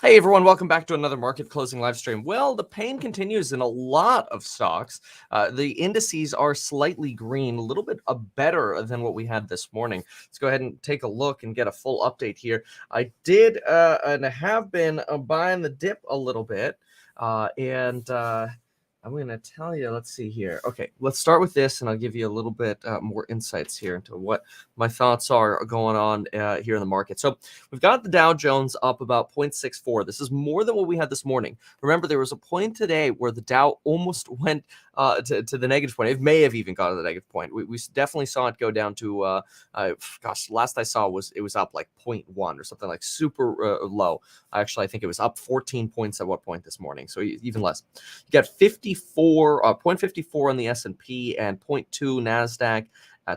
Hey everyone, welcome back to another market closing live stream. Well, the pain continues in a lot of stocks. The indices are slightly green, a little bit better than what we had this morning. Let's go ahead and take a look and get a full update here. I did and I have been buying the dip a little bit, and I'm going to tell you, let's see here. Okay, let's start with this, and I'll give you a little bit more insights here into what my thoughts are going on here in the market. So we've got the Dow Jones up about 0.64. This is more than what we had this morning. Remember, there was a point today where the Dow almost went to the negative point. It may have even got to the negative point. We definitely saw it go down to, last I saw it was up like 0.1 or something like super low. Actually, I think it was up 14 points at what point this morning, so even less. You got 0.54 on the S&P and 0.2 NASDAQ.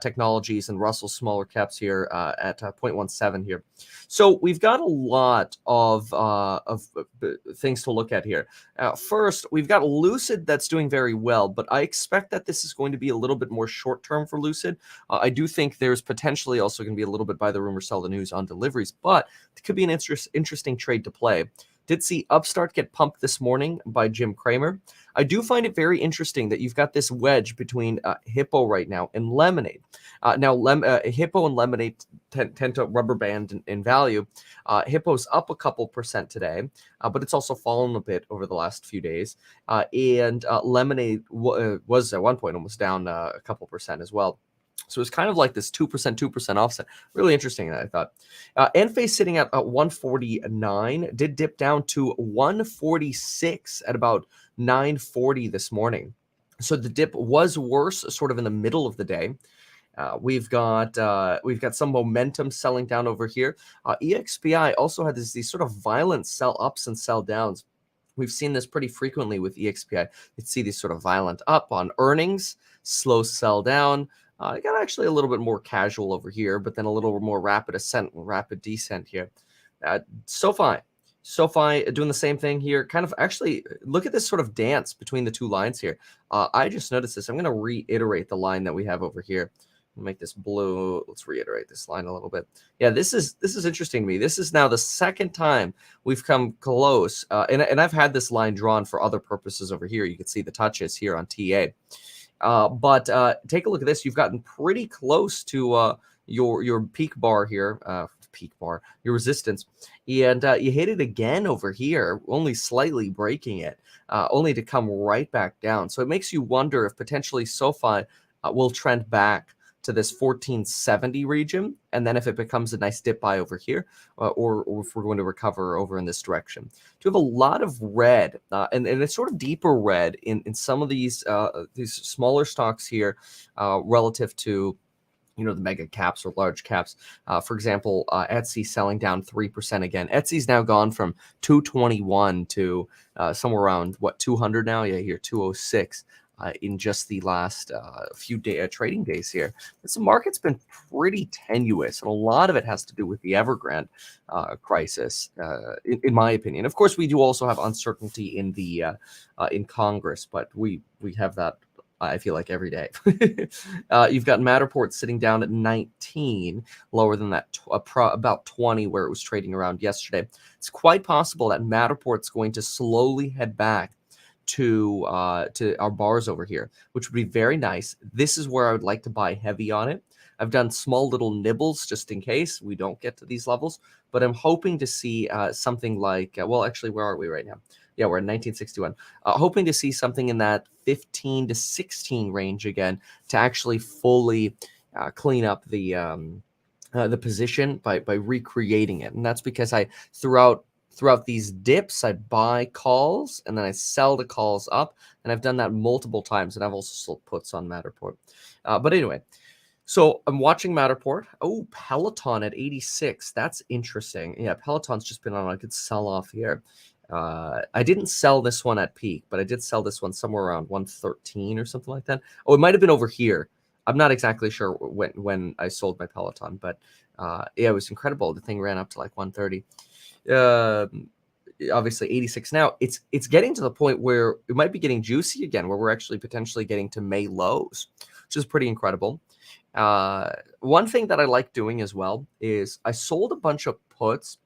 Technologies and Russell smaller caps here at 0.17 here. So we've got a lot of things to look at here. First, we've got Lucid that's doing very well, but I expect that this is going to be a little bit more short term for Lucid. I do think there's potentially also going to be a little bit buy the rumor, sell the news on deliveries, but it could be an interesting trade to play. Did see Upstart get pumped this morning by Jim Cramer. I do find it very interesting that you've got this wedge between Hippo right now and Lemonade. Hippo and Lemonade tend to rubber band in value. Hippo's up a couple percent today, but it's also fallen a bit over the last few days. And Lemonade was at one point almost down a couple percent as well. So it's kind of like this 2% offset. Really interesting, I thought. Enphase sitting at 149, did dip down to 146 at about 9:40 this morning. So the dip was worse sort of in the middle of the day. We've got some momentum selling down over here. EXPI also had these sort of violent sell ups and sell downs. We've seen this pretty frequently with EXPI. You see these sort of violent up on earnings, slow sell down. Got actually a little bit more casual over here, but then a little more rapid ascent, rapid descent here. SoFi doing the same thing here. Kind of actually look at this sort of dance between the two lines here. I just noticed this. I'm going to reiterate the line that we have over here. Make this blue. Let's reiterate this line a little bit. Yeah, this is interesting to me. This is now the second time we've come close, and I've had this line drawn for other purposes over here. You can see the touches here on TA. But take a look at this. You've gotten pretty close to your peak bar here, your resistance, and you hit it again over here, only slightly breaking it, only to come right back down. So it makes you wonder if potentially SoFi will trend back to this 1470 region, and then if it becomes a nice dip buy over here, or if we're going to recover over in this direction. You have a lot of red, and it's sort of deeper red in some of these smaller stocks here relative to the mega caps or large caps. For example, Etsy selling down 3% again. Etsy's now gone from 221 to somewhere around 200 now. Yeah, here 206. In just the last few trading days here. The market's been pretty tenuous, and a lot of it has to do with the Evergrande crisis, in my opinion. Of course, we do also have uncertainty in the in Congress, but we have that, I feel like, every day. You've got Matterport sitting down at 19, lower than that, about 20 where it was trading around yesterday. It's quite possible that Matterport's going to slowly head back to our bars over here, which would be very nice. This is where I would like to buy heavy on it. I've done small little nibbles just in case we don't get to these levels, but I'm hoping to see something like, actually, where are we right now? Yeah, we're at 1961. Hoping to see something in that 15 to 16 range again to actually fully clean up the position by recreating it. And that's because I throughout these dips, I buy calls and then I sell the calls up. And I've done that multiple times. And I've also sold puts on Matterport. But anyway, so I'm watching Matterport. Oh, Peloton at 86. That's interesting. Yeah, Peloton's just been on a good sell off here. I didn't sell this one at peak, but I did sell this one somewhere around 113 or something like that. Oh, it might have been over here. I'm not exactly sure when I sold my Peloton, but yeah, it was incredible. The thing ran up to like 130. Obviously 86 now. It's getting to the point where it might be getting juicy again, where we're actually potentially getting to May lows, which is pretty incredible. One thing that I like doing as well is I sold a bunch of puts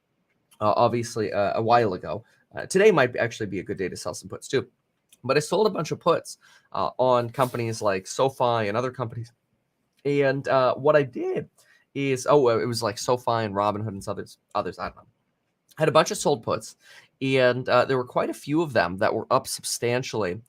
obviously a while ago. Today might actually be a good day to sell some puts too. But I sold a bunch of puts on companies like SoFi and other companies. And what I did is, it was like SoFi and Robinhood and others. I don't know. I had a bunch of sold puts, and there were quite a few of them that were up substantially.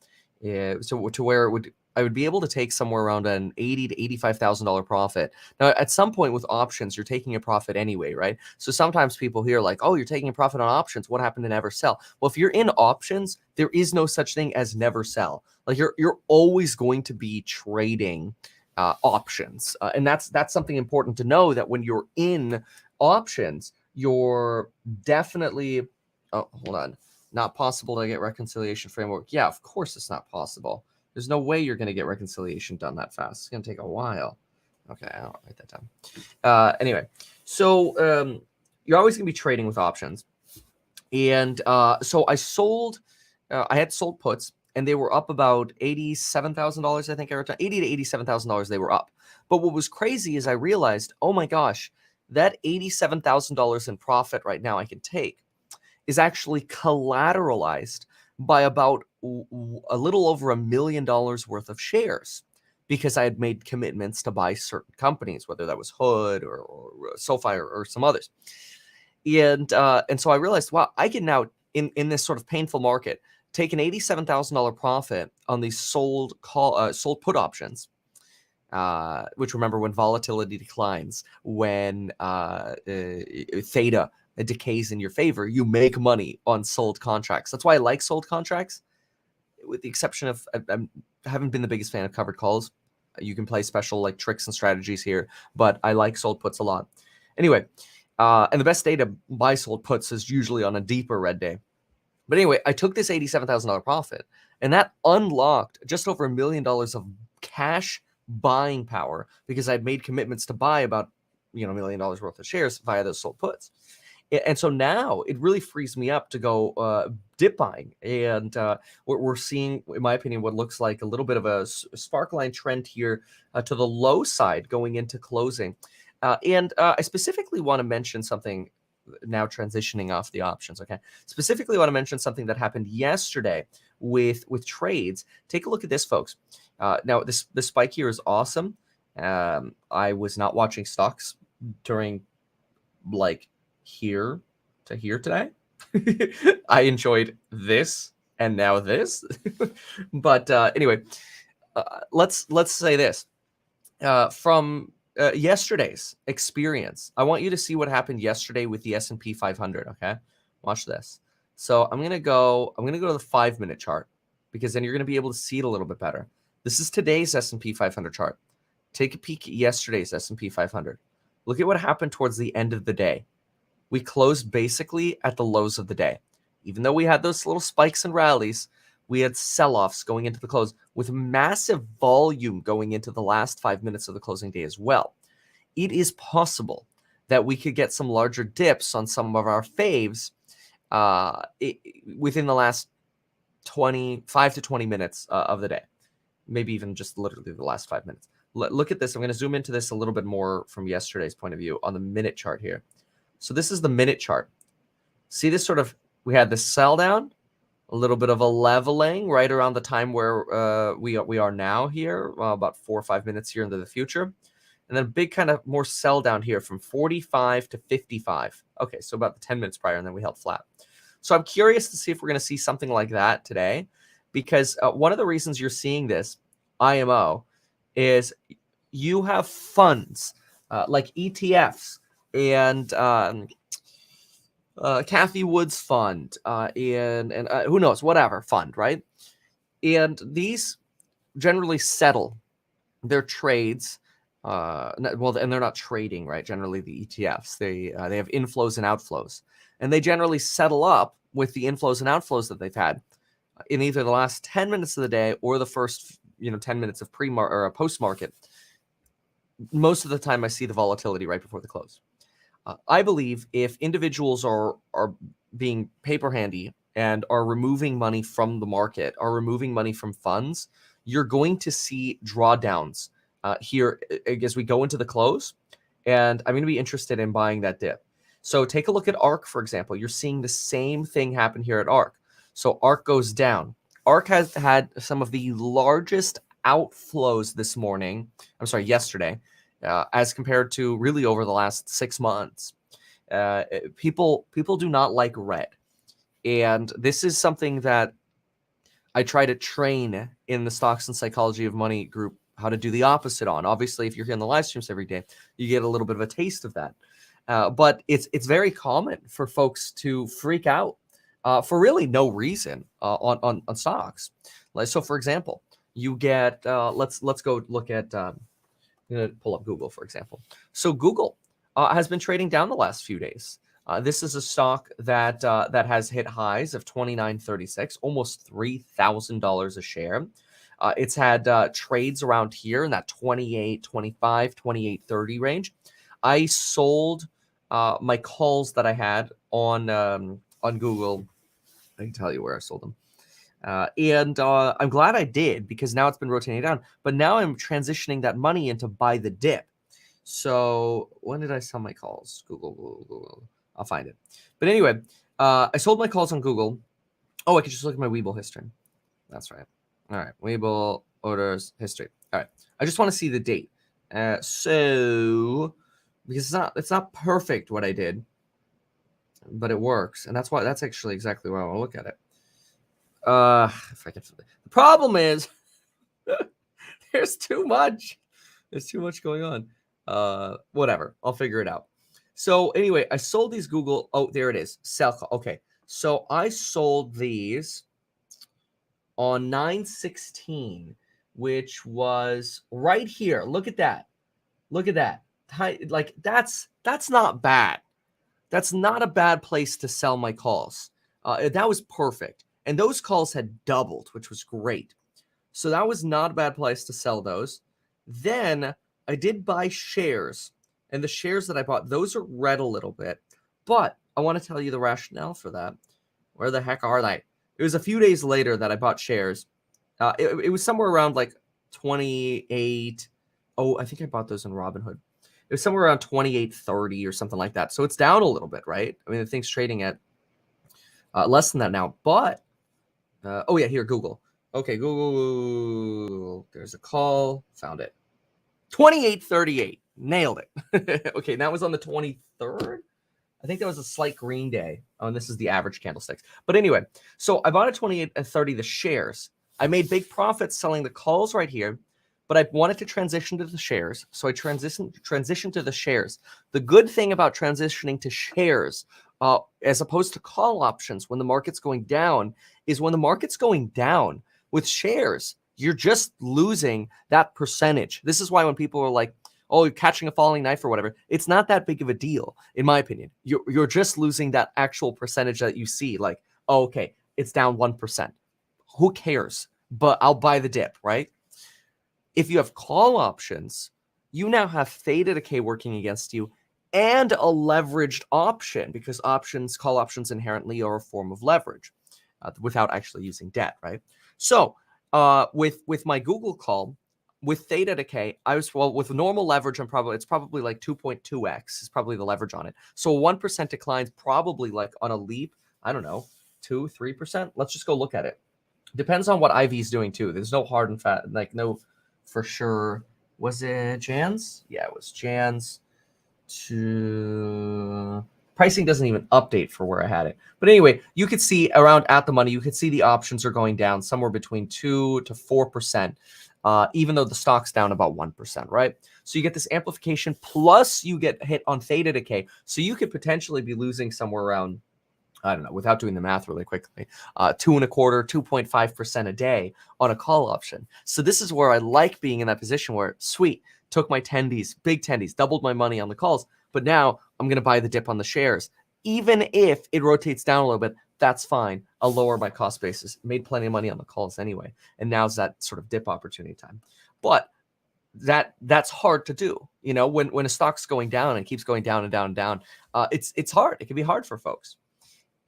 So to where I would be able to take somewhere around an $80,000 to $85,000 profit. Now, at some point with options, you're taking a profit anyway, right? So sometimes people hear like, "Oh, you're taking a profit on options. What happened to never sell?" Well, if you're in options, there is no such thing as never sell. Like you're always going to be trading options, and that's something important to know, that when you're in options, you're definitely. Oh, hold on. Not possible to get reconciliation framework. Yeah, of course it's not possible. There's no way you're going to get reconciliation done that fast. It's going to take a while. Okay, I'll write that down. Anyway, so you're always going to be trading with options. And so I had sold puts, and they were up about $87,000, I think. $80,000 to $87,000 they were up. But what was crazy is I realized, oh my gosh, that $87,000 in profit right now I can take is actually collateralized by about a little over $1 million worth of shares, because I had made commitments to buy certain companies, whether that was Hood or SoFi or some others. And so I realized, wow, I can now, in this sort of painful market, take an $87,000 profit on these sold put options. Which, remember, when volatility declines, when theta decays in your favor, you make money on sold contracts. That's why I like sold contracts, with the exception of I haven't been the biggest fan of covered calls. You can play special like tricks and strategies here, but I like sold puts a lot. Anyway, and the best day to buy sold puts is usually on a deeper red day. But anyway, I took this $87,000 profit, and that unlocked just over $1 million of cash buying power, because I'd made commitments to buy about $1 million worth of shares via those sold puts. And so now it really frees me up to go dip buying. And we're seeing, in my opinion, what looks like a little bit of a spark line trend here to the low side going into closing. And I specifically want to mention something now, transitioning off the options. Okay. Specifically want to mention something that happened yesterday with trades. Take a look at this, folks. Now this spike here is awesome. I was not watching stocks during like here to here today. I enjoyed this and now this. But anyway, let's say this from yesterday's experience. I want you to see what happened yesterday with the S&P 500. Okay, watch this. So I'm gonna go to the 5-minute chart, because then you're gonna be able to see it a little bit better. This is today's S&P 500 chart. Take a peek at yesterday's S&P 500. Look at what happened towards the end of the day. We closed basically at the lows of the day. Even though we had those little spikes and rallies, we had sell-offs going into the close, with massive volume going into the last 5 minutes of the closing day as well. It is possible that we could get some larger dips on some of our faves within the last 5 to 20 minutes of the day. Maybe even just literally the last 5 minutes. Look at this. I'm going to zoom into this a little bit more from yesterday's point of view on the minute chart here. So this is the minute chart. See this sort of, we had this sell down, a little bit of a leveling right around the time where we are now here, about 4 or 5 minutes here into the future. And then a big kind of more sell down here from 45 to 55. Okay, so about the 10 minutes prior, and then we held flat. So I'm curious to see if we're going to see something like that today, because one of the reasons you're seeing this IMO is you have funds like ETFs and Kathy Wood's fund and who knows, whatever fund, right? And these generally settle their trades. Well, and they're not trading, right? Generally, the ETFs, they have inflows and outflows, and they generally settle up with the inflows and outflows that they've had in either the last 10 minutes of the day or the first 10 minutes of or post market. Most of the time, I see the volatility right before the close. I believe if individuals are being paper handy and are removing money from the market, are removing money from funds, you're going to see drawdowns here as we go into the close. And I'm going to be interested in buying that dip. So take a look at ARK, for example. You're seeing the same thing happen here at ARK. So ARK goes down. ARK has had some of the largest outflows this morning. I'm sorry, yesterday, as compared to really over the last 6 months. People do not like red, and this is something that I try to train in the Stocks and Psychology of Money group how to do the opposite on. Obviously, if you're here in the live streams every day, you get a little bit of a taste of that. But it's very common for folks to freak out for really no reason on stocks. Like, so, for example, you get let's go look at. I'm gonna pull up Google, for example. So Google has been trading down the last few days. This is a stock that that has hit highs of $29.36, almost $3,000 a share. It's had trades around here in that 28.25, 28.30 range. I sold my calls that I had on Google. I can tell you where I sold them. And I'm glad I did, because now it's been rotating down. But now I'm transitioning that money into buy the dip. So when did I sell my calls? Google. I'll find it. But anyway, I sold my calls on Google. Oh, I could just look at my Webull history. That's right. All right, Webull orders history. All right, I just want to see the date. So because it's not perfect what I did, but it works, and that's actually exactly why I want to look at it. If I can, the problem is there's too much. There's too much going on. Whatever, I'll figure it out. So anyway, I sold these Google. Oh, there it is. Sell call. Okay, so I sold these on 9/16, which was right here. Look at that. Look at that. Like that's not bad. That's not a bad place to sell my calls. That was perfect. And those calls had doubled, which was great. So that was not a bad place to sell those. Then I did buy shares. And the shares that I bought, those are red a little bit. But I want to tell you the rationale for that. Where the heck are they? It was a few days later that I bought shares. It was somewhere around like 28. Oh, I think I bought those in Robinhood. It was somewhere around 28.30 or something like that. So it's down a little bit, right? I mean, the thing's trading at less than that now. But, oh yeah, here, Google. Okay, Google. There's a call. Found it. 28.38. Nailed it. Okay, that was on the 23rd. I think that was a slight green day. Oh, and this is the average candlesticks. But anyway, so I bought at 28.30 the shares. I made big profits selling the calls right here, but I wanted to transition to the shares. So I transitioned to the shares. The good thing about transitioning to shares, as opposed to call options when the market's going down, is when the market's going down with shares, you're just losing that percentage. This is why when people are like, oh, you're catching a falling knife or whatever, it's not that big of a deal, in my opinion. You're just losing that actual percentage that you see. Like, oh, okay, it's down 1%. Who cares? But I'll buy the dip, right? If you have call options, you now have theta decay working against you and a leveraged option, because call options inherently are a form of leverage without actually using debt, right? So with my Google call, with theta decay, with normal leverage, it's probably like 2.2x is probably the leverage on it. So 1% declines probably like on a leap, I don't know, 2-3%. Let's just go look at it. Depends on what IV is doing too. There's no hard and fat, like no for sure. Was it Jan's? Yeah, it was Jan's. To pricing doesn't even update for where I had it. But anyway, you could see around at the money, you could see the options are going down somewhere between 2 to 4%. Even though the stock's down about 1%, right? So you get this amplification, plus you get hit on theta decay. So you could potentially be losing somewhere around, I don't know, without doing the math really quickly, 2.25%, 2.5% a day on a call option. So this is where I like being in that position where, sweet, took my tendies, big tendies, doubled my money on the calls, but now I'm going to buy the dip on the shares. Even if it rotates down a little bit, that's fine. I'll lower my cost basis. Made plenty of money on the calls anyway. And now's that sort of dip opportunity time. But that's hard to do. You know, when a stock's going down and keeps going down and down and down, it's hard. It can be hard for folks.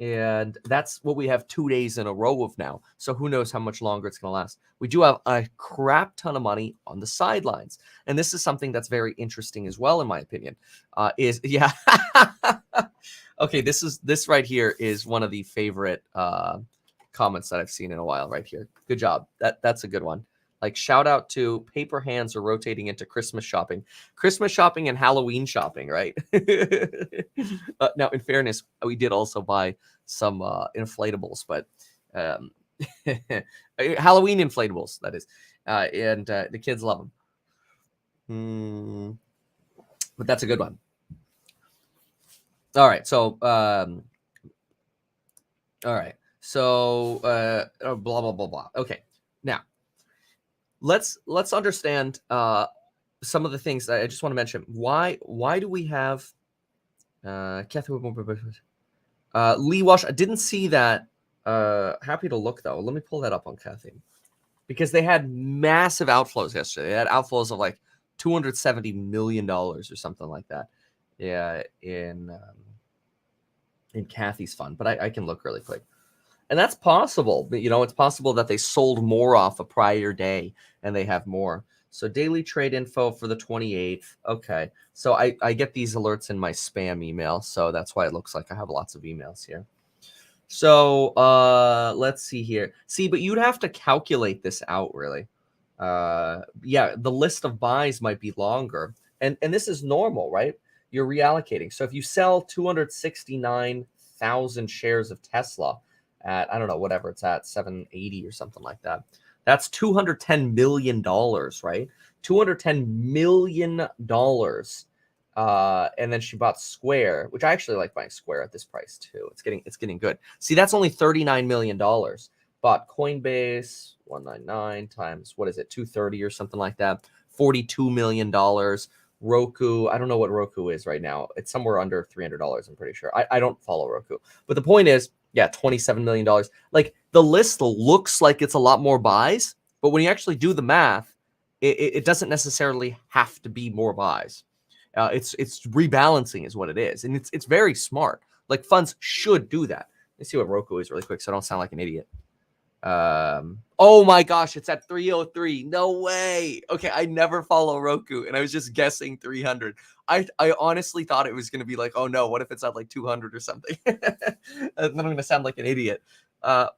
And that's what we have 2 days in a row of now. So who knows how much longer it's going to last. We do have a crap ton of money on the sidelines. And this is something that's very interesting as well, in my opinion. Yeah. Okay, this right here is one of the favorite comments that I've seen in a while right here. Good job. That's a good one. Like, shout out to paper hands are rotating into Christmas shopping and Halloween shopping, right? Now, in fairness, we did also buy some inflatables, but Halloween inflatables, that is. And the kids love them. But that's a good one. All right. So, blah, blah, blah, blah. Okay. Now, let's understand some of the things that I just want to mention. Why do we have Lee Wash? I didn't see that. Happy to look though. Let me pull that up on Kathy, because they had massive outflows yesterday. They had outflows of like $270 million or something like that. Yeah, in Kathy's fund, but I can look really quick. And that's possible. It's possible that they sold more off a prior day and they have more. So daily trade info for the 28th. Okay. So I get these alerts in my spam email. So that's why it looks like I have lots of emails here. So let's see here. See, but you'd have to calculate this out, really. Yeah, the list of buys might be longer. And this is normal, right? You're reallocating. So if you sell 269,000 shares of Tesla at, I don't know, whatever it's at, 780 or something like that, that's $210 million, right? $210 million. And then she bought Square, which I actually like buying Square at this price too. It's getting good. See, that's only $39 million. Bought Coinbase, 199 times, what is it, 230 or something like that, $42 million. Roku, I don't know what Roku is right now. It's somewhere under $300, I'm pretty sure. I don't follow Roku. But the point is, yeah, $27 million. Like, the list looks like it's a lot more buys, but when you actually do the math, it doesn't necessarily have to be more buys. It's rebalancing is what it is. And it's very smart. Like, funds should do that. Let's see what Roku is really quick so I don't sound like an idiot. Oh my gosh, it's at 303. No way. Okay, I never follow Roku, and I was just guessing 300. I honestly thought it was going to be like, oh no, what if it's at like 200 or something? Then I'm going to sound like an idiot.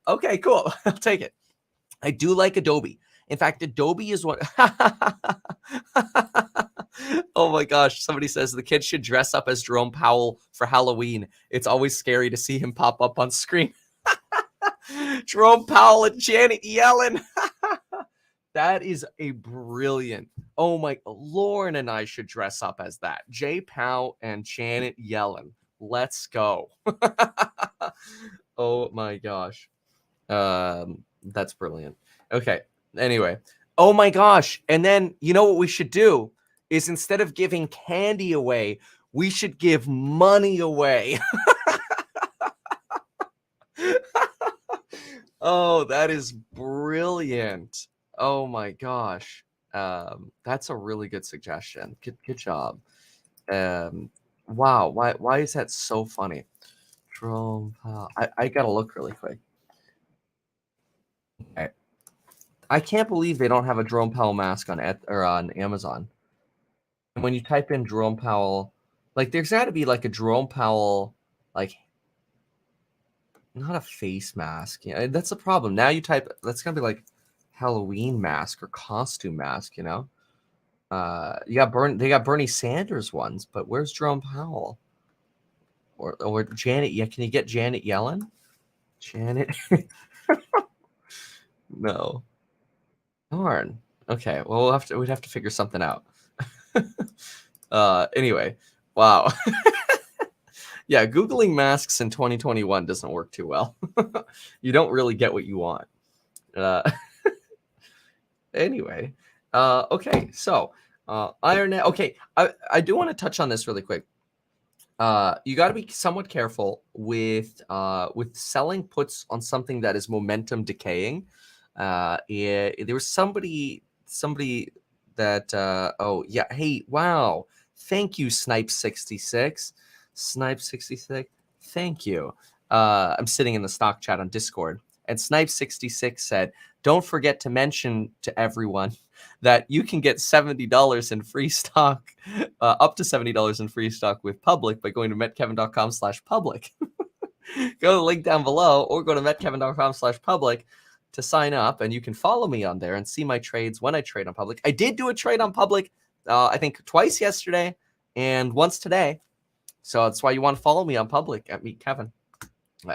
Okay, cool. I'll take it. I do like Adobe. In fact, Adobe is what. Oh my gosh, somebody says the kids should dress up as Jerome Powell for Halloween. It's always scary to see him pop up on screen. Jerome Powell and Janet Yellen. That is a brilliant. Oh my, Lauren and I should dress up as that. Jay Powell and Janet Yellen. Let's go. Oh my gosh. That's brilliant. Okay. Anyway. Oh my gosh. And then you know what we should do is, instead of giving candy away, we should give money away. Oh, that is brilliant. Oh my gosh. That's a really good suggestion. Good job. Wow. Why is that so funny? Jerome Powell. I gotta look really quick. Okay. I can't believe they don't have a Jerome Powell mask on Amazon. And when you type in Jerome Powell, like, there's got to be like a Jerome Powell, like, not a face mask. Yeah, that's the problem. Now you type, that's gonna be like Halloween mask or costume mask, you know. They got Bernie Sanders ones, but where's Jerome Powell? Or Janet? Yeah, can you get Janet Yellen? Janet? No. Darn. Okay, well we'd have to figure something out. Anyway, wow. Yeah, Googling masks in 2021 doesn't work too well. You don't really get what you want. Anyway, okay, so IronNet. Okay, I do want to touch on this really quick. You got to be somewhat careful with selling puts on something that is momentum decaying. Yeah, there was somebody that oh yeah, hey, wow, thank you, Snipe 66, thank you. I'm sitting in the stock chat on Discord, and Snipe66 said, "Don't forget to mention to everyone that you can get $70 in free stock, up to $70 in free stock with Public by going to metkevin.com/public." Go to the link down below, or go to metkevin.com/public to sign up, and you can follow me on there and see my trades when I trade on Public. I did do a trade on Public, I think twice yesterday and once today. So that's why you want to follow me on Public at Meet Kevin.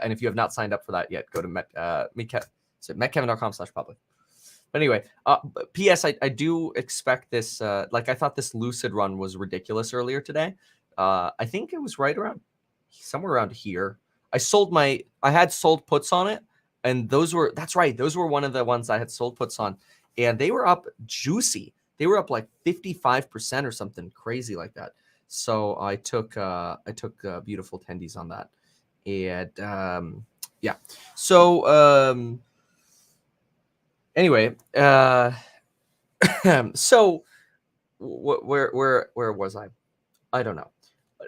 And if you have not signed up for that yet, go to metkevin.com/public. But anyway, P.S. I do expect this. Like I thought this Lucid run was ridiculous earlier today. I think it was right around somewhere around here. I had sold puts on it, and that's right. Those were one of the ones I had sold puts on, and they were up juicy. They were up like 55% or something crazy like that. So I took beautiful tendies on that. And yeah. So anyway, so where was I? I don't know.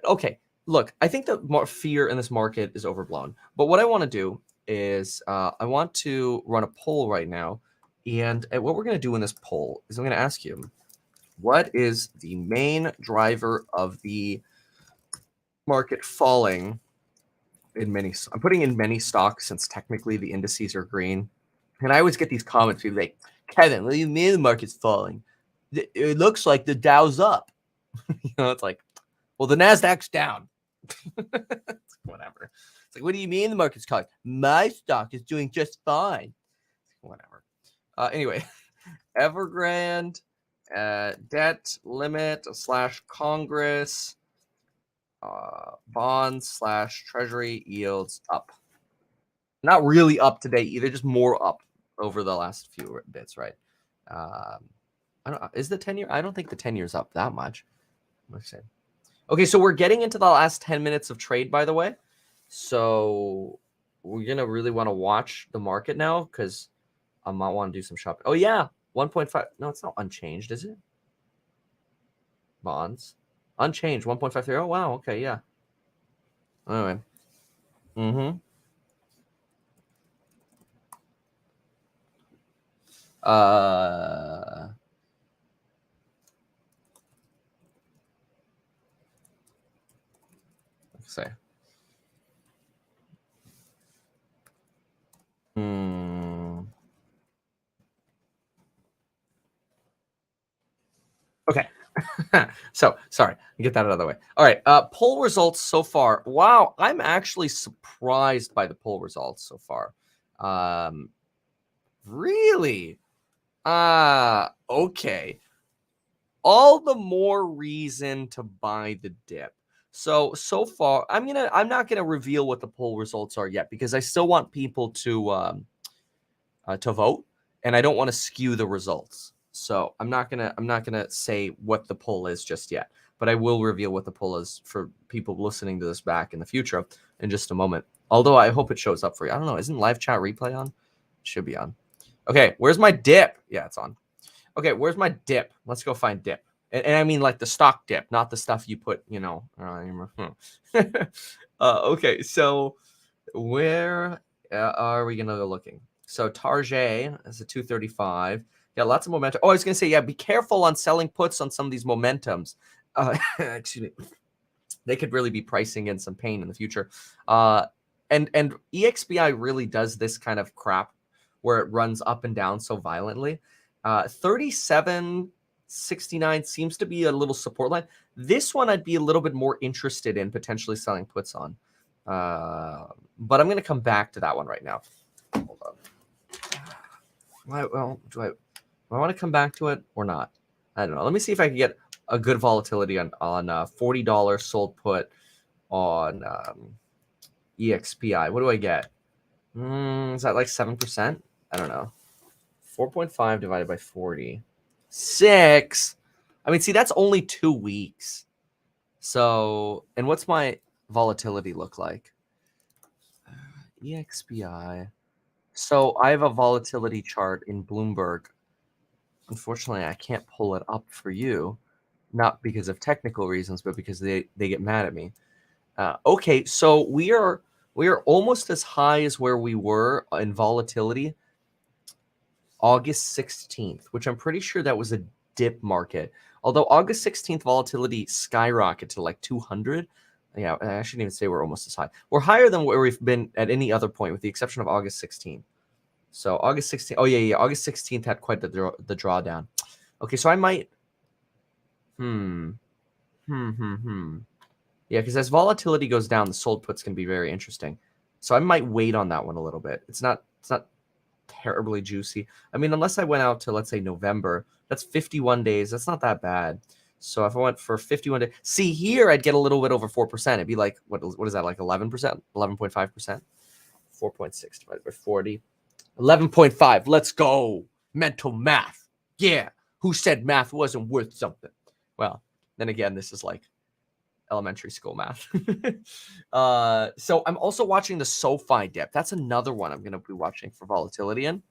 Okay, look, I think the more fear in this market is overblown. But what I want to do is I want to run a poll right now, and what we're going to do in this poll is I'm going to ask you, what is the main driver of the market falling in many? I'm putting in many stocks since technically the indices are green. And I always get these comments, people like, Kevin, what do you mean the market's falling? It looks like the Dow's up. It's like, well, the Nasdaq's down. Whatever. It's like, what do you mean the market's falling? My stock is doing just fine. Whatever. Anyway, Evergrande, debt limit / Congress, bonds / Treasury yields up. Not really up today either, just more up over the last few bits, right? I don't know. Is the 10-year? I don't think the 10-year's up that much. Let's see. Okay, so we're getting into the last 10 minutes of trade, by the way. So we're going to really want to watch the market now because I might want to do some shopping. Oh, yeah. 1.5. No, it's not unchanged, is it? Bonds. Unchanged. 1.53. Oh, wow. Okay, yeah. Anyway. Mm-hmm. Let's say. Okay. So sorry, get that out of the way. All right. Poll results so far. Wow, I'm actually surprised by the poll results so far. Really? Okay. All the more reason to buy the dip. So far, I'm not gonna reveal what the poll results are yet because I still want people to vote, and I don't want to skew the results. So I'm not gonna say what the poll is just yet, but I will reveal what the poll is for people listening to this back in the future in just a moment. Although I hope it shows up for you. I don't know. Isn't live chat replay on? It should be on. Okay, where's my dip? Yeah, it's on. Okay, where's my dip? Let's go find dip. And I mean like the stock dip, not the stuff you put, okay, so where are we gonna go looking? So Target is a 235. Yeah, lots of momentum. Oh, I was gonna say, yeah, be careful on selling puts on some of these momentums. Excuse me. They could really be pricing in some pain in the future. And EXPI really does this kind of crap where it runs up and down so violently. 37.69 seems to be a little support line. This one I'd be a little bit more interested in potentially selling puts on. But I'm going to come back to that one right now. Hold on. Well, do I want to come back to it or not? I don't know. Let me see if I can get a good volatility on $40 sold put on EXPI. What do I get? Is that like 7%? I don't know. 4.5 divided by 40. 6. I mean, see, that's only 2 weeks. So, and what's my volatility look like? EXPI. So I have a volatility chart in Bloomberg. Unfortunately, I can't pull it up for you, not because of technical reasons, but because they get mad at me. Okay, so we are We are almost as high as where we were in volatility August 16th, which I'm pretty sure that was a dip market. Although August 16th volatility skyrocketed to like 200. Yeah, I shouldn't even say we're almost as high. We're higher than where we've been at any other point, with the exception of August 16th. So August 16th. Oh yeah. August 16th had quite the drawdown. Okay, so I might. Yeah, because as volatility goes down, the sold puts can be very interesting. So I might wait on that one a little bit. It's not terribly juicy. I mean, unless I went out to, let's say, November, that's 51 days. That's not that bad. So if I went for 51 days, see here, I'd get a little bit over 4%. It'd be like, what is that, like 11%, 11.5%? 4.6 divided by 40. 11.5. Let's go. Mental math. Yeah. Who said math wasn't worth something? Well, then again, this is like elementary school math. So I'm also watching the SoFi dip. That's another one I'm going to be watching for volatility in.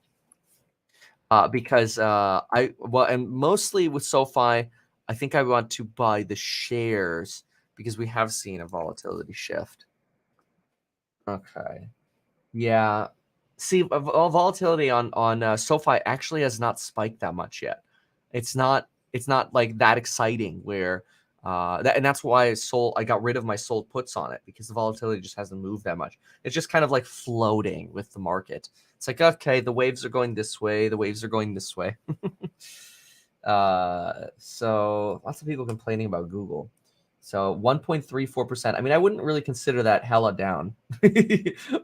Because and mostly with SoFi, I think I want to buy the shares because we have seen a volatility shift. Okay. Yeah. See, volatility on SoFi actually has not spiked that much yet. It's not like that exciting where and that's why I got rid of my sold puts on it, because the volatility just hasn't moved that much. It's just kind of like floating with the market. It's like, okay, the waves are going this way, the waves are going this way. So lots of people complaining about Google. So 1.34%. I mean, I wouldn't really consider that hella down,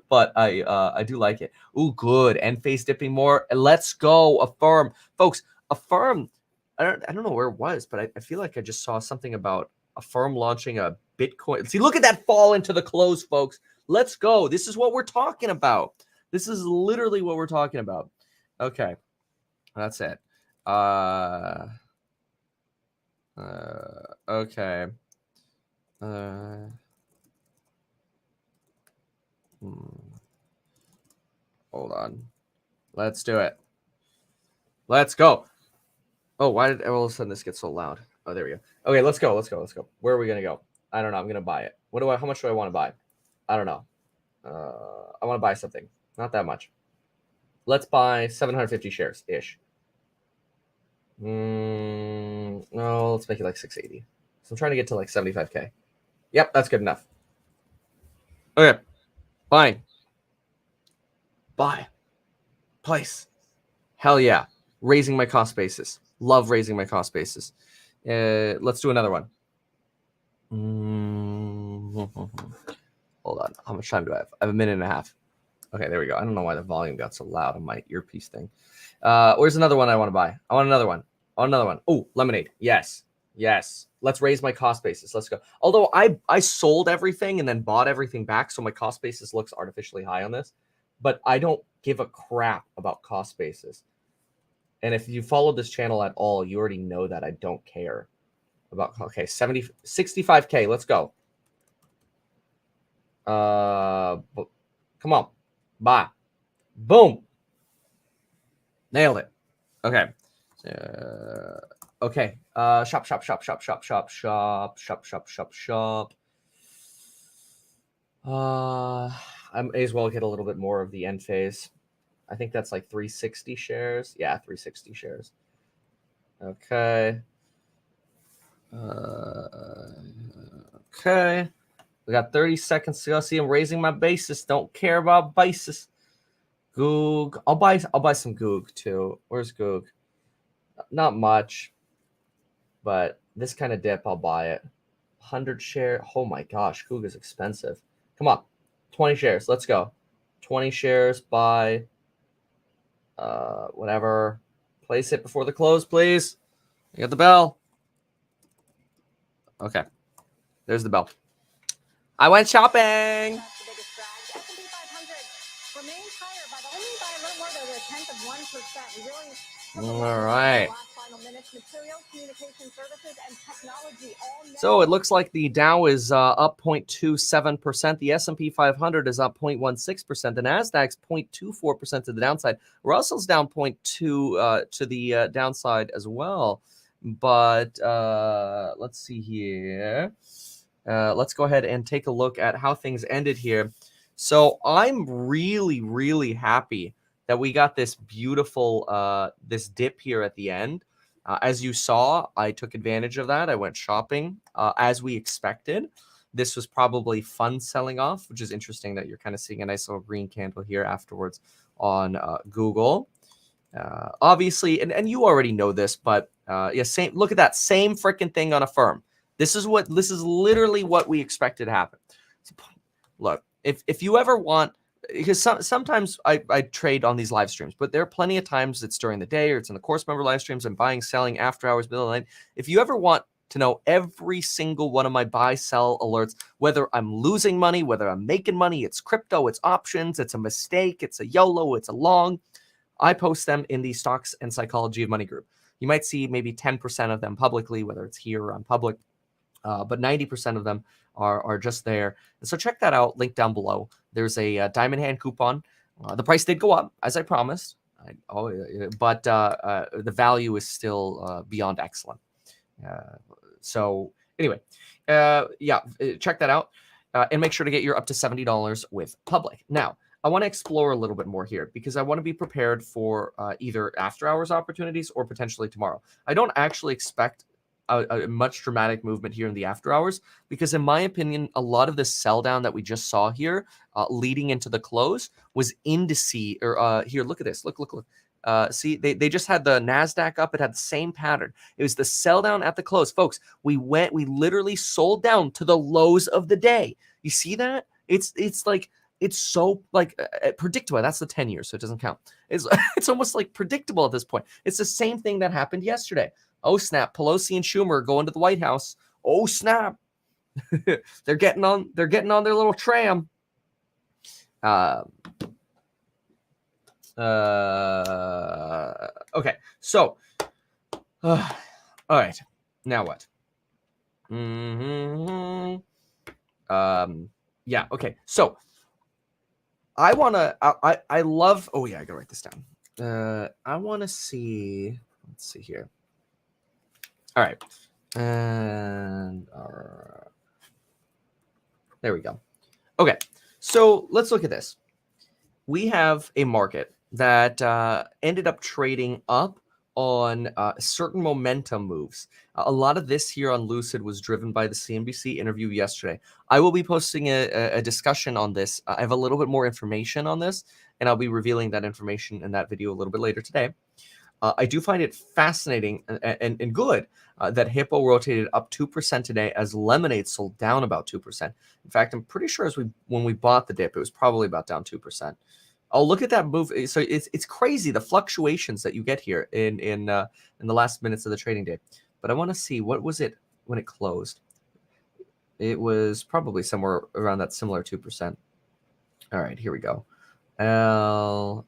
but I do like it. Ooh, good. Enphase dipping more. Let's go. Affirm, folks. Affirm. I don't know where it was, but I feel like I just saw something about Affirm launching a Bitcoin. See, look at that fall into the close, folks. Let's go. This is what we're talking about. This is literally what we're talking about. Okay, that's it. Okay. Hold on. Let's do it. Let's go. Oh, why did all of a sudden this get so loud? Oh, there we go. Okay, let's go. Let's go. Let's go. Where are we gonna go? I don't know. I'm gonna buy it. How much do I want to buy? I don't know. I want to buy something. Not that much. Let's buy 750 shares ish. No, let's make it like 680. So I'm trying to get to like 75K. Yep, that's good enough. Okay, fine. Buy. Place. Hell yeah. Raising my cost basis. Love raising my cost basis. Let's do another one. Hold on. How much time do I have? I have a minute and a half. Okay, there we go. I don't know why the volume got so loud on my earpiece thing. Where's another one I want to buy? I want another one. Oh, lemonade. Yes. Let's raise my cost basis. Let's go. Although I sold everything and then bought everything back, so my cost basis looks artificially high on this. But I don't give a crap about cost basis. And if you follow this channel at all, you already know that I don't care about. Okay, 65K. Let's go. Come on. Buy. Boom. Nailed it. Okay. Okay. Shop. I may as well get a little bit more of the Enphase. I think that's like 360 shares. Yeah, 360 shares. Okay. Okay. We got 30 seconds to go. See, I'm raising my basis. Don't care about basis. Goog. I'll buy some Goog too. Where's Goog? Not much, but this kind of dip, I'll buy it. 100 share. Oh my gosh, Goog is expensive. Come on, 20 shares. Let's go. 20 shares. Buy. Whatever. Place it before the close, please. You got the bell. Okay. There's the bell. I went shopping. All right. So it looks like the Dow is up 0.27%. The S&P 500 is up 0.16%. The Nasdaq's 0.24% to the downside. Russell's down 0.2 to the downside as well. But let's see here. Let's go ahead and take a look at how things ended here. So I'm really, really happy that we got this beautiful this dip here at the end. As you saw, I took advantage of that. I went shopping as we expected. This was probably fun selling off, which is interesting that you're kind of seeing a nice little green candle here afterwards on Google. Obviously, and you already know this, but yeah, same. Look at that same freaking thing on a firm. This is literally what we expected to happen. So, look, if you ever want, because sometimes I trade on these live streams, but there are plenty of times it's during the day or it's in the course member live streams. I'm buying, selling after hours, middle of the night. If you ever want to know every single one of my buy sell alerts, whether I'm losing money, whether I'm making money, it's crypto, it's options, it's a mistake, it's a YOLO, it's a long, I post them in the Stocks and Psychology of Money group. You might see maybe 10% of them publicly, whether it's here or on public, but 90% of them are just there. And so check that out, link down below. There's a Diamond Hand coupon. The price did go up, as I promised, but the value is still beyond excellent. So anyway, yeah, check that out. And make sure to get your up to $70 with Public. Now, I want to explore a little bit more here because I want to be prepared for either after hours opportunities or potentially tomorrow. I don't actually expect a much dramatic movement here in the after hours because, in my opinion, a lot of the sell down that we just saw here leading into the close was indice. Or here, look at this. Look. See, they just had the NASDAQ up. It had the same pattern. It was the sell down at the close. Folks, we literally sold down to the lows of the day. You see that? It's like, it's so like predictable. That's the 10 years, so it doesn't count. It's almost like predictable at this point. It's the same thing that happened yesterday. Oh snap! Pelosi and Schumer going to the White House. Oh snap! they're getting on their little tram. Okay, so all right, now what? Yeah, okay, so I love, oh yeah, I gotta write this down. I want to see, let's see here. All right, and there we go. Okay, so let's look at this. We have a market that ended up trading up on certain momentum moves. A lot of this here on Lucid was driven by the CNBC interview yesterday. I will be posting a discussion on this. I have a little bit more information on this, and I'll be revealing that information in that video a little bit later today. I do find it fascinating and good that Hippo rotated up 2% today as Lemonade sold down about 2%. In fact, I'm pretty sure when we bought the dip, it was probably about down 2%. Oh, look at that move. So it's crazy, the fluctuations that you get here in the last minutes of the trading day. But I want to see, what was it when it closed? It was probably somewhere around that similar 2%. All right, here we go. L.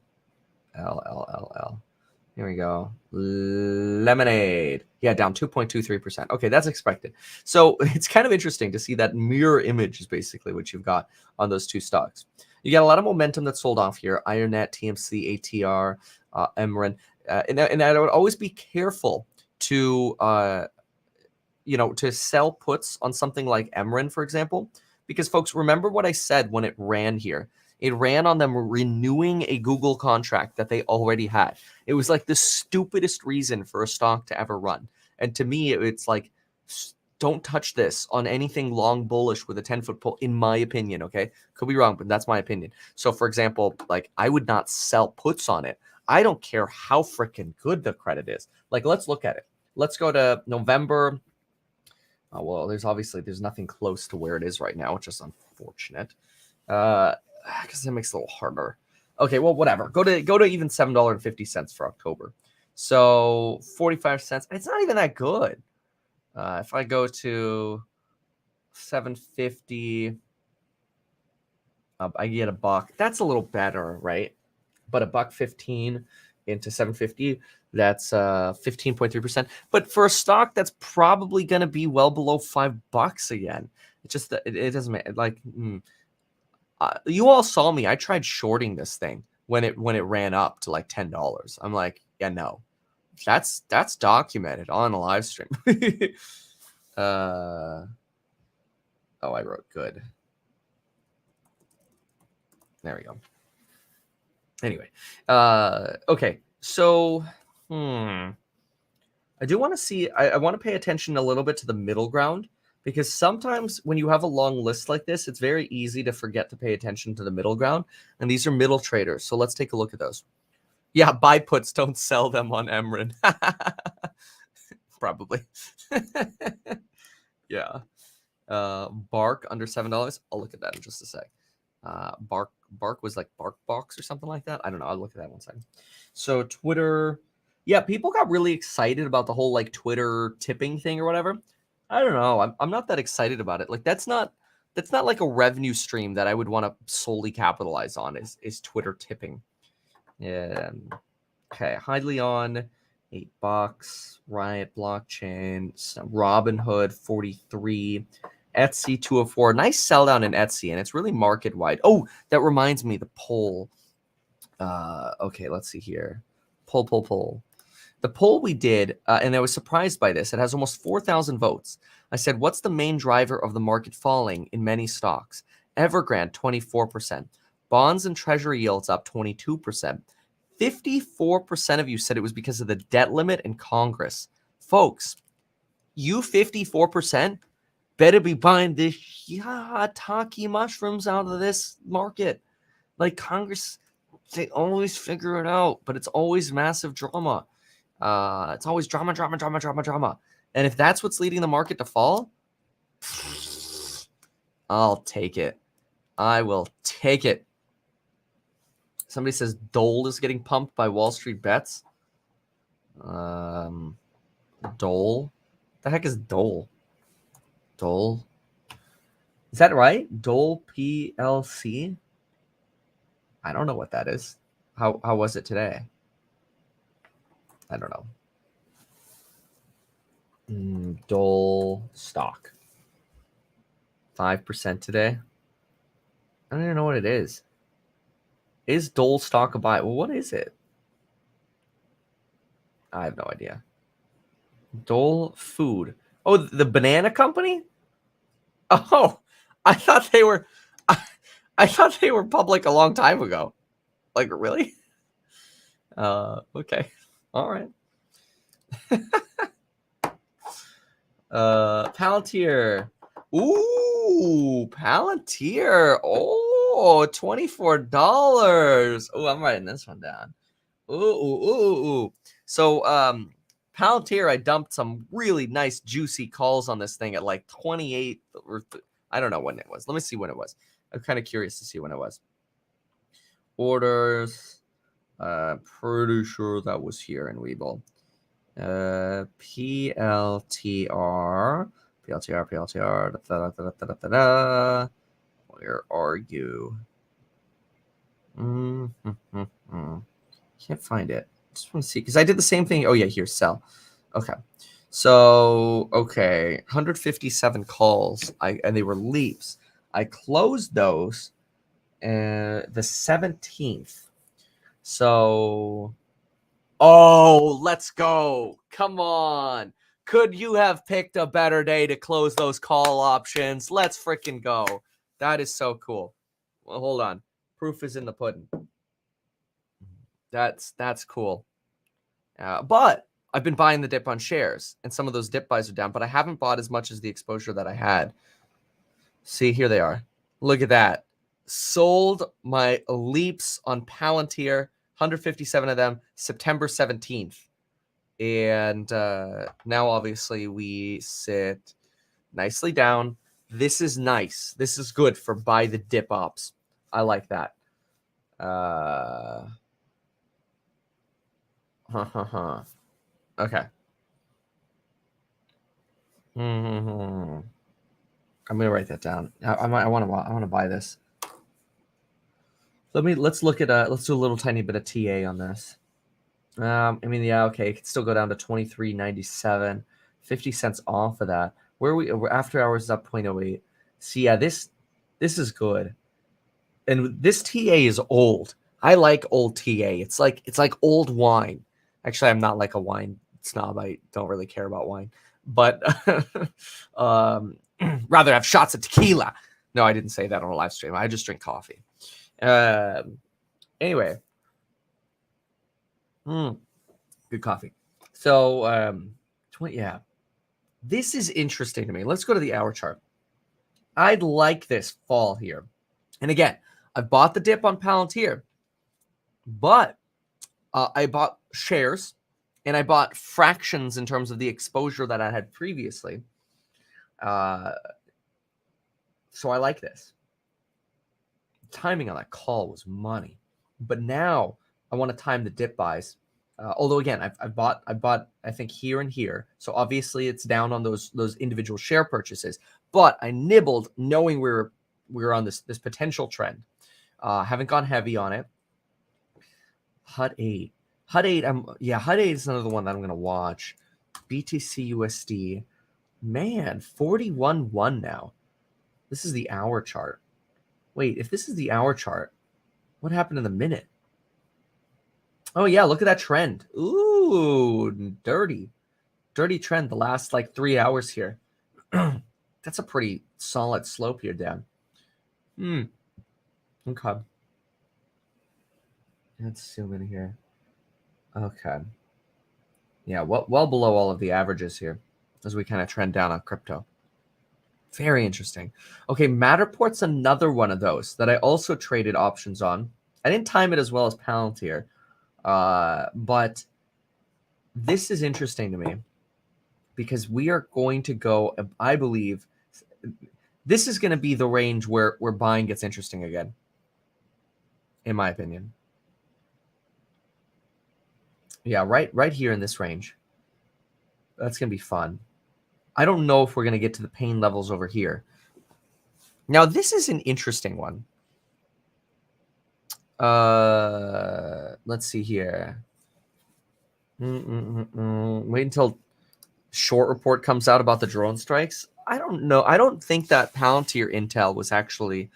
Here we go. Lemonade. Yeah, down 2.23%. Okay, that's expected. So it's kind of interesting to see that mirror image is basically what you've got on those two stocks. You got a lot of momentum that sold off here. IronNet, TMC, ATR, Emeren. And I would always be careful to, to sell puts on something like Emeren, for example, because folks, remember what I said when it ran here. It ran on them renewing a Google contract that they already had. It was like the stupidest reason for a stock to ever run. And to me, it's like, don't touch this on anything long bullish with a 10-foot pole, in my opinion, okay? Could be wrong, but that's my opinion. So, for example, like, I would not sell puts on it. I don't care how freaking good the credit is. Like, let's look at it. Let's go to November. Oh, well, there's nothing close to where it is right now, which is unfortunate. Because it makes it a little harder. Okay, well, whatever. Go to even $7.50 for October. So 45 cents. It's not even that good. If I go to 750, I get $1. That's a little better, right? But $1.15 into 750, that's 15.3%. But for a stock that's probably going to be well below $5 again, it just it doesn't make like. You all saw me. I tried shorting this thing when it ran up to like $10. I'm like, yeah, no, that's documented on a live stream. Oh, I wrote good. There we go. Anyway, okay. So, I do want to see. I want to pay attention a little bit to the middle ground, because sometimes when you have a long list like this, it's very easy to forget to pay attention to the middle ground. And these are middle traders. So let's take a look at those. Yeah, buy puts, don't sell them on Emran. Probably. Yeah. Bark under $7. I'll look at that in just a sec. Bark was like Bark Box or something like that. I don't know. I'll look at that one second. So Twitter, yeah, people got really excited about the whole like Twitter tipping thing or whatever. I don't know. I'm not that excited about it. Like that's not like a revenue stream that I would want to solely capitalize on is Twitter tipping. Yeah. Okay. Hydleon, $8. Riot Blockchain, Robinhood 43. Etsy 204. Nice sell down in Etsy, and it's really market wide. Oh, that reminds me, the poll. Okay, let's see here. Poll. The poll we did, and I was surprised by this. It has almost 4,000 votes. I said, what's the main driver of the market falling in many stocks? Evergrande, 24%. Bonds and treasury yields up 22%. 54% of you said it was because of the debt limit in Congress. Folks, you 54% better be buying the shiitake mushrooms out of this market. Like Congress, they always figure it out, but it's always massive drama. It's always drama. And if that's what's leading the market to fall, I'll take it. I will take it. Somebody says Dole is getting pumped by Wall Street Bets. Dole? The heck is Dole? Dole? Is that right? Dole PLC? I don't know what that is. How was it today? I don't know. Dole stock. 5% today. I don't even know what it is. Is Dole stock a buy? Well, what is it? I have no idea. Dole Food. Oh, the banana company? Oh, I thought they were public a long time ago. Like, really? Okay. All right. Palantir. Ooh, Palantir. Oh, $24. Oh, I'm writing this one down. Ooh. So, Palantir, I dumped some really nice juicy calls on this thing at like 28 or I don't know when it was. Let me see when it was. I'm kind of curious to see when it was. Orders. Pretty sure that was here in Webull. PLTR. Where are you? Can't find it. Just want to see because I did the same thing. Oh yeah, here, sell. Okay. So, okay, 157 calls. And they were leaps. I closed those the 17th. So, oh, let's go. Come on. Could you have picked a better day to close those call options? Let's freaking go. That is so cool. Well, hold on. Proof is in the pudding. That's cool. But I've been buying the dip on shares, and some of those dip buys are down, but I haven't bought as much as the exposure that I had. See, here they are. Look at that. Sold my leaps on Palantir, 157 of them, September 17th. And now, obviously, we sit nicely down. This is nice. This is good for buy the dip ops. I like that. Okay. I'm gonna write that down. I want to buy this. Let's look at let's do a little tiny bit of TA on this. I mean, yeah, okay, it could still go down to 23.97, 50 cents off of that. We're after hours is up 0.08. See, yeah, this is good, and this TA is old. I like old TA. It's like old wine. Actually, I'm not like a wine snob. I don't really care about wine, but rather have shots of tequila. No, I didn't say that on a live stream. I just drink coffee. Anyway, good coffee. So, yeah, this is interesting to me. Let's go to the hour chart. I'd like this fall here. And again, I bought the dip on Palantir, but I bought shares and I bought fractions in terms of the exposure that I had previously. So I like this. Timing on that call was money, but now I want to time the dip buys. Although again, I bought I think here and here, so obviously it's down on those individual share purchases. But I nibbled knowing we were on this potential trend. Haven't gone heavy on it. HUD 8. HUD 8, HUD 8 is another one that I'm going to watch. BTC USD. Man, 41.1 now. This is the hour chart. Wait, if this is the hour chart, what happened in the minute? Oh, yeah, look at that trend. Ooh, dirty. Dirty trend the last, 3 hours here. That's a pretty solid slope here down. Okay. Let's zoom in here. Okay. Yeah, well below all of the averages here as we kind of trend down on crypto. Very interesting. Okay, Matterport's another one of those that I also traded options on. I didn't time it as well as Palantir, but this is interesting to me because we are going to go, I believe, this is going to be the range where buying gets interesting again, in my opinion. Yeah, right here in this range. That's going to be fun. I don't know if we're going to get to the pain levels over here. Now, this is an interesting one. Let's see here. Wait until short report comes out about the drone strikes. I don't know. I don't think that Palantir Intel was actually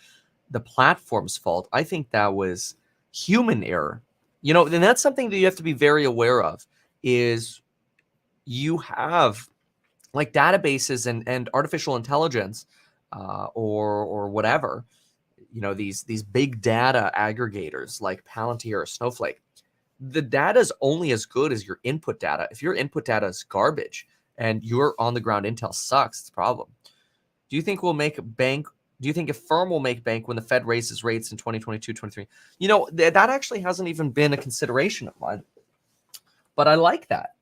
the platform's fault. I think that was human error. And that's something that you have to be very aware of is you have like databases and artificial intelligence or whatever, these big data aggregators like Palantir or Snowflake. The data is only as good as your input data. If your input data is garbage and your on the ground intel sucks, it's a problem. Do you think do you think a firm will make bank when the Fed raises rates in 2022, 23? That actually hasn't even been a consideration of mine, but I like that.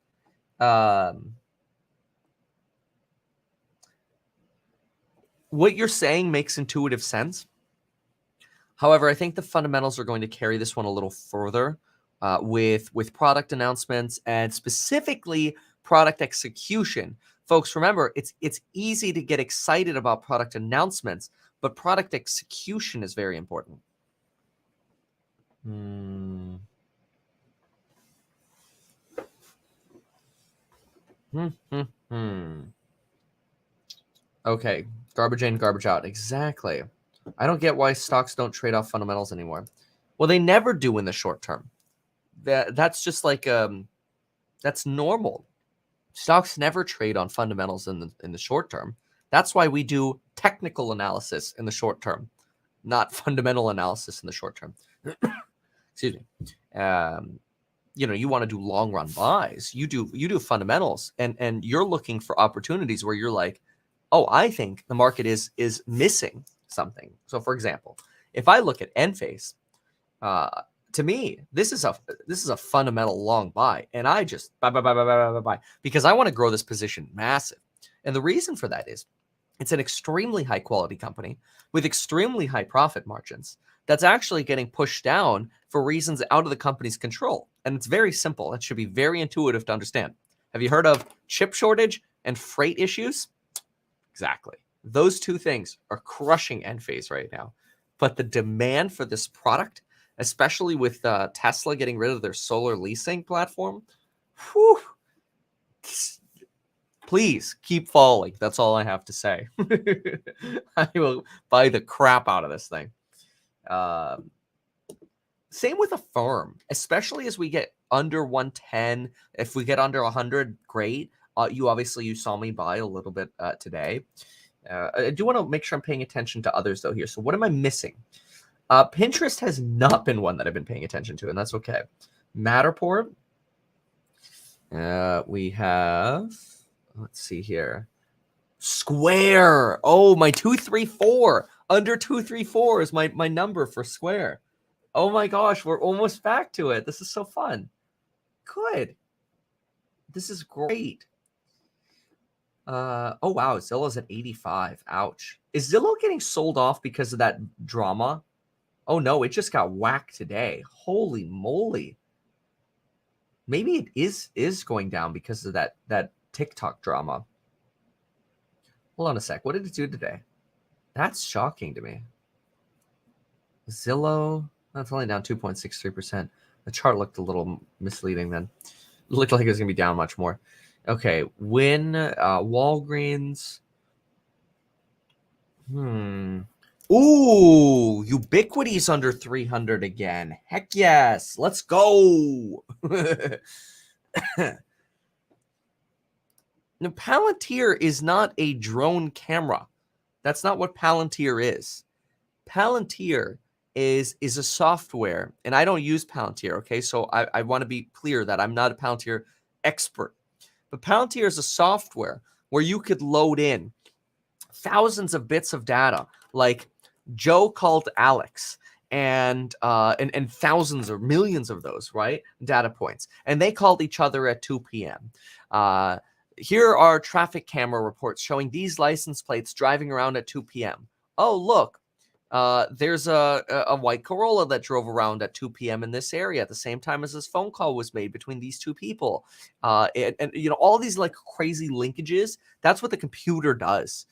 What you're saying makes intuitive sense. However, I think the fundamentals are going to carry this one a little further with product announcements and specifically product execution. Folks, remember, it's easy to get excited about product announcements, but product execution is very important. Okay, garbage in, garbage out. Exactly. I don't get why stocks don't trade off fundamentals anymore. Well, they never do in the short term. That's just like that's normal. Stocks never trade on fundamentals in the short term. That's why we do technical analysis in the short term, not fundamental analysis in the short term. Excuse me. You want to do long run buys. You do fundamentals, and you're looking for opportunities where you're like, oh, I think the market is missing something. So, for example, if I look at Enphase, to me, this is a fundamental long buy, and I just buy because I want to grow this position massive. And the reason for that is it's an extremely high quality company with extremely high profit margins that's actually getting pushed down for reasons out of the company's control. And it's very simple. It should be very intuitive to understand. Have you heard of chip shortage and freight issues? Exactly. Those two things are crushing Enphase right now. But the demand for this product, especially with Tesla getting rid of their solar leasing platform, please keep falling. That's all I have to say. I will buy the crap out of this thing. Same with a firm, especially as we get under 110. If we get under 100, great. You saw me buy a little bit today. I do want to make sure I'm paying attention to others though here. So what am I missing? Pinterest has not been one that I've been paying attention to, and that's okay. Matterport. We have, let's see here. Square. Oh, my 234. Under 234 is my number for Square. Oh my gosh, we're almost back to it. This is so fun. Good. This is great. Oh wow, Zillow's at 85. Ouch. Is Zillow getting sold off because of that drama? Oh no, it just got whacked today. Holy moly. Maybe it is going down because of that TikTok drama. Hold on a sec. What did it do today? That's shocking to me. Zillow, that's only down 2.63%. The chart looked a little misleading then. It looked like it was going to be down much more. Okay, Walgreens. Ooh, Ubiquity's under 300 again. Heck yes. Let's go. Now, Palantir is not a drone camera. That's not what Palantir is. Palantir is a software, and I don't use Palantir, okay? So I want to be clear that I'm not a Palantir expert. But Palantir is a software where you could load in thousands of bits of data, like Joe called Alex, and thousands or millions of those, right? Data points. And they called each other at 2 p.m. Here are traffic camera reports showing these license plates driving around at 2 p.m. Oh, look, there's a white Corolla that drove around at 2 p.m. in this area at the same time as this phone call was made between these two people. And you know, all these like crazy linkages, that's what the computer does.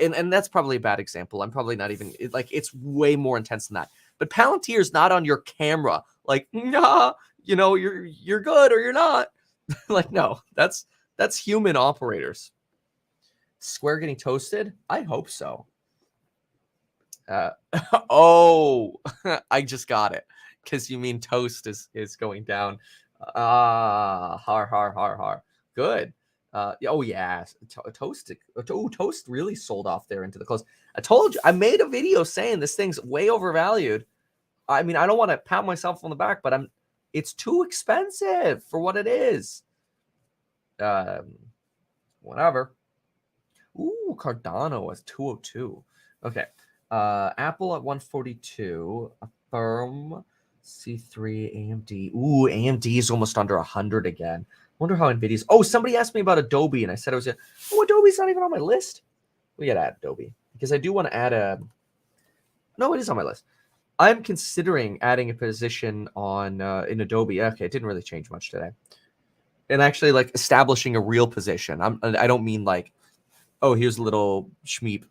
And that's probably a bad example. I'm probably not even, it's way more intense than that. But Palantir is not on your camera. Like, nah, you know, you're good or you're not. Like, no, that's human operators. Square getting toasted? I hope so. Oh, I just got it. Because you mean toast is going down. Har. Good. Oh yeah, toast really sold off there into the close. I told you, I made a video saying this thing's way overvalued. I mean, I don't want to pat myself on the back, but it's too expensive for what it is. Whatever. Ooh, Cardano at 202. Okay. Apple at 142. Affirm, C3, AMD. Ooh, AMD is almost under 100 again. Wonder how Nvidia's. Oh, somebody asked me about Adobe, and I said Adobe's not even on my list. We gotta add Adobe because I do want to add a. No, it is on my list. I'm considering adding a position on in Adobe. Okay, it didn't really change much today. And actually, like establishing a real position. I don't mean like, oh, here's a little schmeep,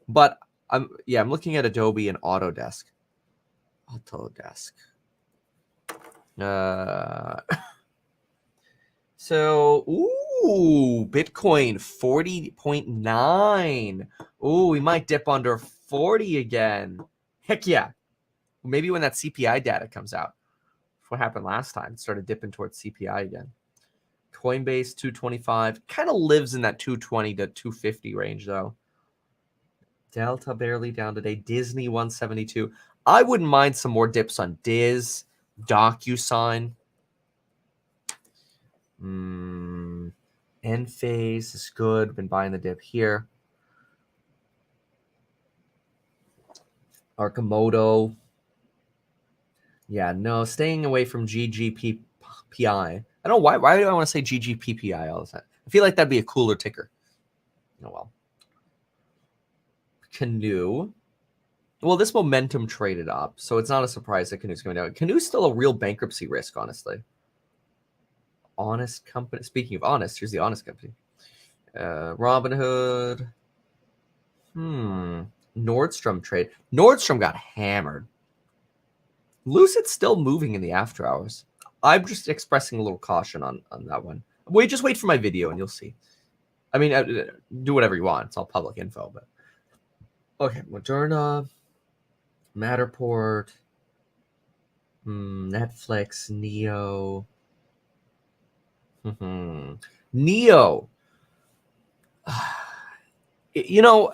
but I'm looking at Adobe and Autodesk. So, ooh, Bitcoin 40.9. Ooh, we might dip under 40 again. Heck yeah. Maybe when that CPI data comes out. That's what happened last time. It started dipping towards CPI again. Coinbase 225. Kind of lives in that 220 to 250 range, though. Delta barely down today. Disney 172. I wouldn't mind some more dips on Diz, DocuSign. Enphase is good. Been buying the dip here. Arcimoto. Yeah, no, staying away from GGPPI. I don't know why. Why do I want to say GGPPI all the time? I feel like that'd be a cooler ticker. Oh well. Canoe. Well, this momentum traded up, so it's not a surprise that Canoe's going down. Canoe's still a real bankruptcy risk, honestly. Honest company. Speaking of honest, here's the honest company. Robinhood. Nordstrom trade. Nordstrom got hammered. Lucid's still moving in the after hours. I'm just expressing a little caution on that one. Just wait for my video and you'll see. I mean, do whatever you want. It's all public info, but okay. Moderna, Matterport, Netflix, Neo. Neo. You know,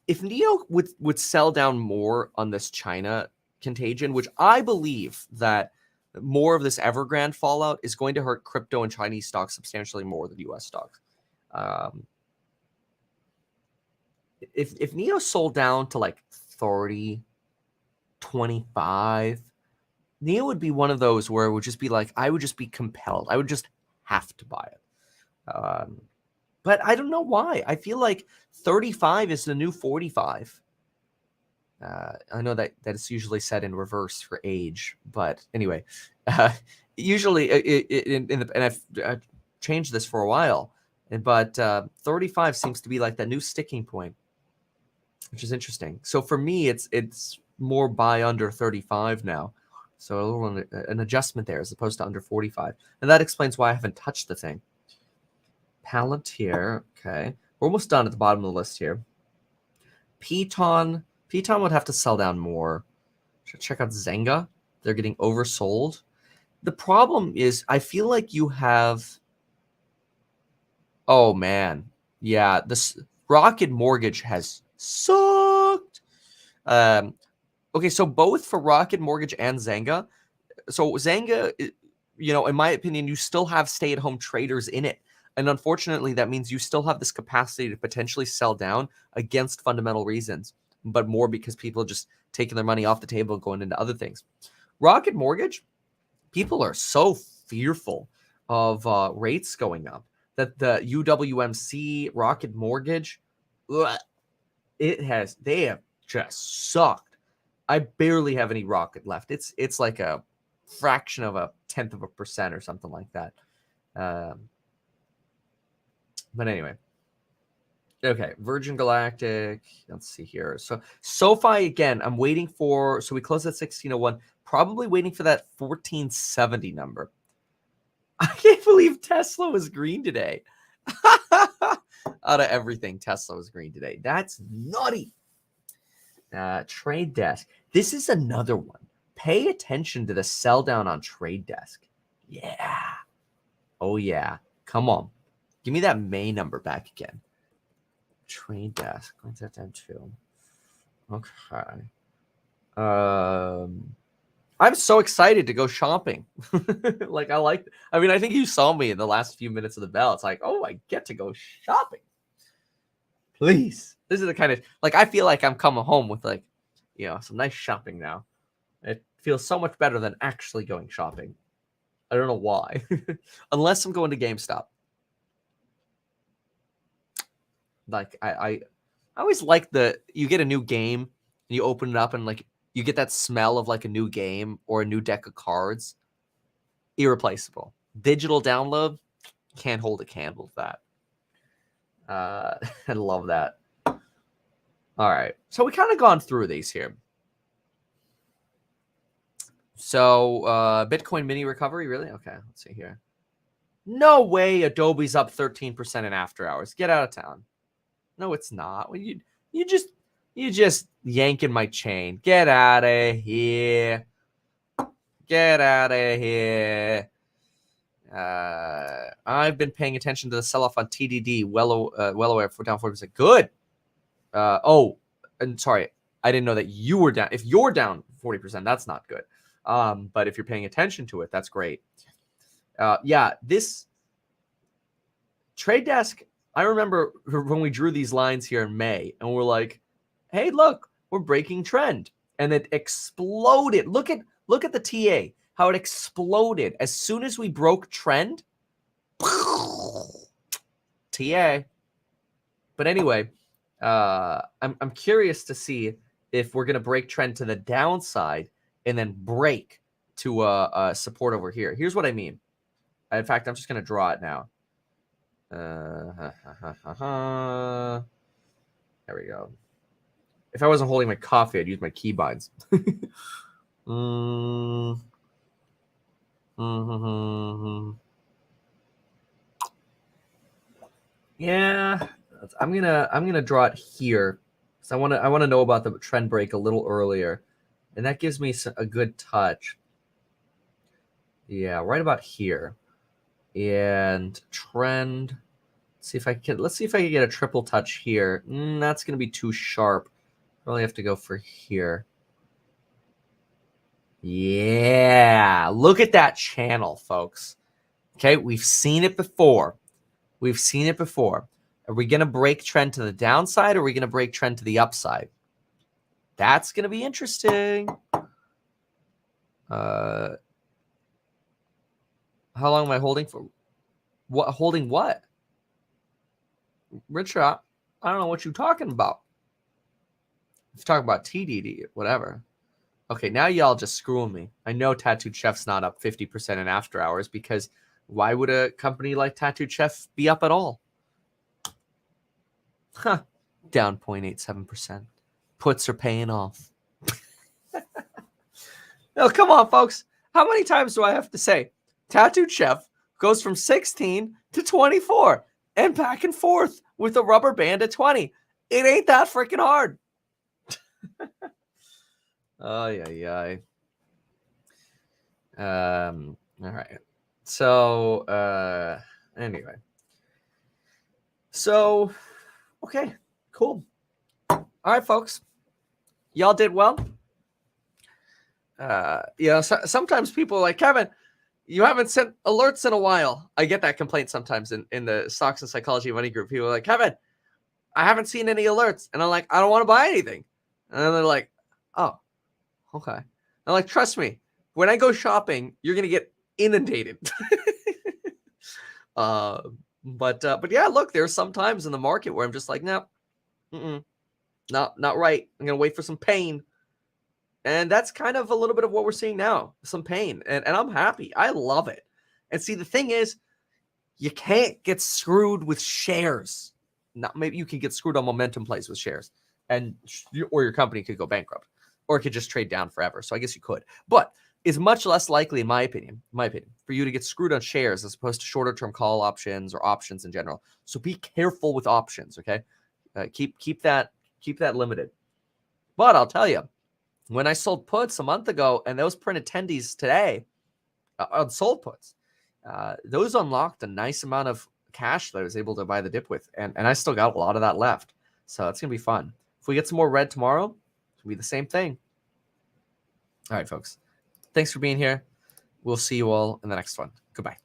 if Neo would sell down more on this China contagion, which I believe that more of this Evergrande fallout is going to hurt crypto and Chinese stocks substantially more than US stocks. If Neo sold down to like 30, 25, Neo would be one of those where it would just be like, I would just be compelled. I would just have to buy it. But I don't know why. I feel like 35 is the new 45. I know that it's usually set in reverse for age, but anyway, usually and I've changed this for a while, but 35 seems to be like that new sticking point, which is interesting. So for me, it's more buy under 35 now. So a little an adjustment there as opposed to under 45, and that explains why I haven't touched the thing. Palantir, okay, we're almost done at the bottom of the list here. Piton would have to sell down more. Should check out Zynga. They're getting oversold. The problem is, I feel like you have. Oh man, yeah, this Rocket Mortgage has sucked. Okay, so both for Rocket Mortgage and Zynga. So Zynga, in my opinion, you still have stay-at-home traders in it. And unfortunately, that means you still have this capacity to potentially sell down against fundamental reasons, but more because people are just taking their money off the table and going into other things. Rocket Mortgage, people are so fearful of rates going up that the UWMC Rocket Mortgage, they have just sucked. I barely have any Rocket left. It's like a fraction of 0.1% or something like that. But anyway, okay, Virgin Galactic. Let's see here. So SoFi again. I'm waiting for. So we closed at 1601. Probably waiting for that 1470 number. I can't believe Tesla was green today. Out of everything, Tesla was green today. That's nutty. Trade Desk. This is another one. Pay attention to the sell down on Trade Desk. Yeah. Oh yeah. Come on. Give me that May number back again. Trade Desk. What's that down to? Okay. I'm so excited to go shopping. I think you saw me in the last few minutes of the bell. It's like, oh, I get to go shopping. Please. This is the kind of, I feel like I'm coming home with some nice shopping now. It feels so much better than actually going shopping. I don't know why. Unless I'm going to GameStop. I always like you get a new game and you open it up and you get that smell of a new game or a new deck of cards. Irreplaceable. Digital download, can't hold a candle to that. I love that. All right. So we kind of gone through these here. So Bitcoin mini recovery, really? Okay, let's see here. No way Adobe's up 13% in after hours. Get out of town. No, it's not. Well, you just yanking my chain. Get out of here. Get out of here. I've been paying attention to the sell-off on TDD. Well aware for down 40%. Good. And sorry, I didn't know that you were down. If you're down 40%, that's not good. But if you're paying attention to it, that's great. This Trade Desk. I remember when we drew these lines here in May, and we're like, "Hey, look, we're breaking trend," and it exploded. Look at the TA, how it exploded as soon as we broke trend. TA. But anyway, I'm curious to see if we're gonna break trend to the downside and then break to a support over here. Here's what I mean. In fact, I'm just gonna draw it now. There we go. If I wasn't holding my coffee, I'd use my keybinds. Yeah, I'm gonna draw it here. So I want to know about the trend break a little earlier, and that gives me a good touch. Yeah, right about here. And trend. Let's see if I can get a triple touch here. That's going to be too sharp. Probably have to go for here. Yeah, look at that channel, folks. Okay, we've seen it before. We've seen it before. Are we going to break trend to the downside, or are we going to break trend to the upside? That's going to be interesting. How long am I holding for? What holding what? Richard, I don't know what you're talking about. If you're talking about TDD, whatever. Okay, now y'all just screwing me. I know Tattooed Chef's not up 50% in after hours, because why would a company like Tattooed Chef be up at all? Huh. Down 0.87%. Puts are paying off. No, come on, folks. How many times do I have to say Tattooed Chef goes from 16 to 24 and back and forth with a rubber band at 20? It ain't that freaking hard. Oh, yeah. All right. So, anyway. So, okay, cool. All right, folks. Y'all did well. Sometimes people are like, Kevin, you haven't sent alerts in a while. I get that complaint sometimes in the Stocks and Psychology Money group. People are like, Kevin, I haven't seen any alerts. And I'm like, I don't want to buy anything. And then they're like, oh, okay. I'm like, trust me, when I go shopping, you're going to get inundated. But yeah, look, there's some times in the market where I'm just like, no, not right. I'm going to wait for some pain. And that's kind of a little bit of what we're seeing now, some pain. And I'm happy. I love it. And see, the thing is, you can't get screwed with shares. Maybe you can get screwed on momentum plays with shares, or your company could go bankrupt, or it could just trade down forever. So I guess you could. But it's much less likely, in my opinion, for you to get screwed on shares as opposed to shorter term call options or options in general. So be careful with options, okay? Keep that limited. But I'll tell you, when I sold puts a month ago and those print attendees today on sold puts, those unlocked a nice amount of cash that I was able to buy the dip with. And I still got a lot of that left. So it's going to be fun. If we get some more red tomorrow, it'll be the same thing. All right, folks. Thanks for being here. We'll see you all in the next one. Goodbye.